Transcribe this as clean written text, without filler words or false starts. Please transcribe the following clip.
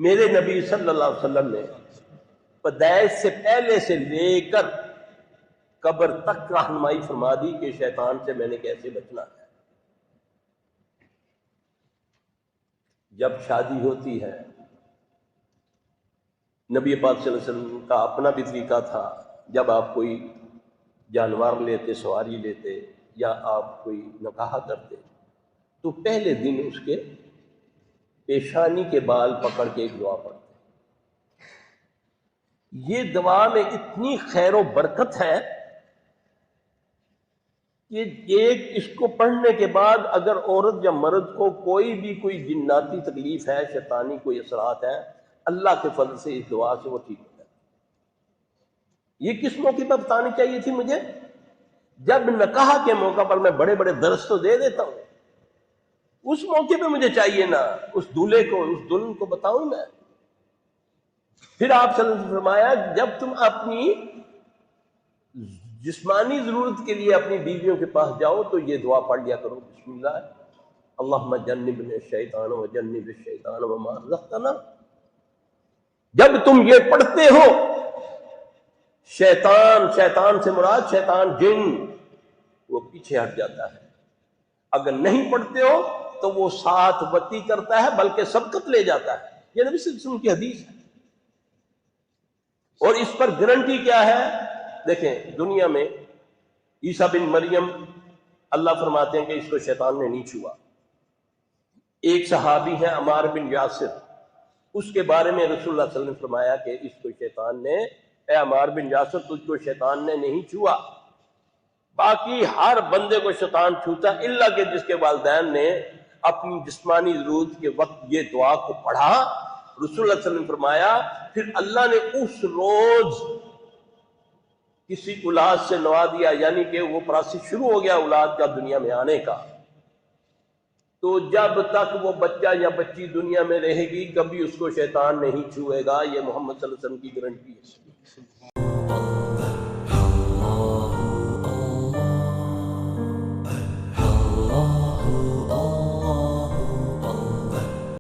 میرے نبی صلی اللہ علیہ وسلم نے پیدائش سے پہلے سے لے کر قبر تک رہنمائی فرما دی کہ شیطان سے میں نے کیسے بچنا ہے۔ جب شادی ہوتی ہے، نبی پاک صلی اللہ علیہ وسلم کا اپنا بھی طریقہ تھا، جب آپ کوئی جانور لیتے، سواری لیتے یا آپ کوئی نکاح کرتے تو پہلے دن اس کے پیشانی کے بال پکڑ کے ایک دعا پڑھتے۔ یہ دعا میں اتنی خیر و برکت ہے کہ ایک اس کو پڑھنے کے بعد اگر عورت یا مرد کو کوئی جناتی تکلیف ہے، شیطانی کوئی اثرات ہیں، اللہ کے فضل سے اس دعا سے وہ ٹھیک ہوتا ہے۔ یہ کس موقع پر بتانی چاہیے تھی مجھے؟ جب نکاح کے موقع پر میں بڑے بڑے درس تو دے دیتا ہوں، اس موقع پہ مجھے چاہیے نا اس دولہے کو، اس دلہن کو بتاؤں میں۔ پھر آپ صلی اللہ علیہ وسلم نے فرمایا جب تم اپنی جسمانی ضرورت کے لیے اپنی بیویوں کے پاس جاؤ تو یہ دعا پڑھ لیا کرو، بسم اللہ اللہم جنبنا الشیطان وجنب الشیطان وما رزقتنا۔ جب تم یہ پڑھتے ہو، شیطان سے مراد شیطان جن، وہ پیچھے ہٹ جاتا ہے۔ اگر نہیں پڑھتے ہو تو وہ ساتھ وتی کرتا ہے بلکہ سبقت لے جاتا ہے۔ یہ نبی صلی اللہ علیہ وسلم کی حدیث ہے۔ اور اس پر گارنٹی کیا ہے؟ دیکھیں دنیا میں عیسیٰ بن مریم، اللہ فرماتے ہیں کہ اس کو شیطان نے نہیں چھوا۔ ایک صحابی ہے عمار بن یاسر، اس کے بارے میں رسول اللہ صلی اللہ علیہ وسلم نے فرمایا کہ اس کو شیطان نے، اے عمار بن یاسر تجھ کو شیطان نے نہیں چھوا۔ باقی ہر بندے کو شیطان چھوتا ہے الا کہ جس کے والدین نے اپنی جسمانی ضرورت کے وقت یہ دعا کو پڑھا۔ رسول اللہ صلی اللہ علیہ وسلم نے فرمایا پھر اللہ نے اس روز کسی اولاد سے نوا دیا، یعنی کہ وہ پروسیس شروع ہو گیا اولاد کا دنیا میں آنے کا، تو جب تک وہ بچہ یا بچی دنیا میں رہے گی کبھی اس کو شیطان نہیں چھوئے گا۔ یہ محمد صلی اللہ علیہ وسلم کی گارنٹی ہے۔